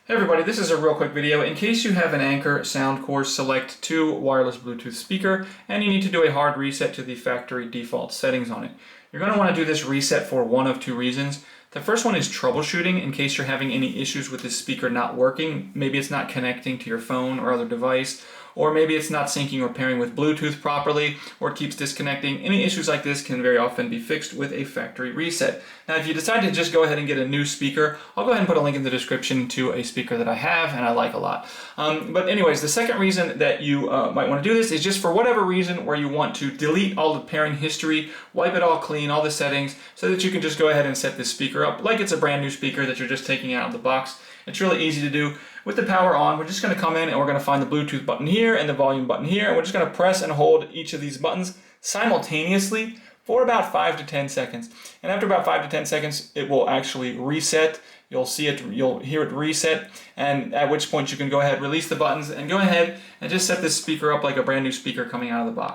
Hey everybody, this is a real quick video in case you have an Anker Soundcore Select 2 wireless Bluetooth speaker and you need to do a hard reset to the factory default settings on it. You're going to want to do this reset for one of two reasons. The first one is troubleshooting in case you're having any issues with this speaker not working. Maybe it's not connecting to your phone or other device, or maybe it's not syncing or pairing with Bluetooth properly, or it keeps disconnecting. Any issues like this can very often be fixed with a factory reset. Now, if you decide to just go ahead and get a new speaker, I'll go ahead and put a link in the description to a speaker that I have and I like a lot. But anyways, the second reason that you might want to do this is just for whatever reason where you want to delete all the pairing history, wipe it all clean, all the settings, so that you can just go ahead and set this speaker up like it's a brand new speaker that you're just taking out of the box. It's really easy to do. With the power on, we're just going to come in and we're going to find the Bluetooth button here and the volume button here, and we're just going to press and hold each of these buttons simultaneously for about 5 to 10 seconds. And after about 5 to 10 seconds, it will actually reset. You'll see it, you'll hear it reset, and at which point you can go ahead, release the buttons, and go ahead and just set this speaker up like a brand new speaker coming out of the box.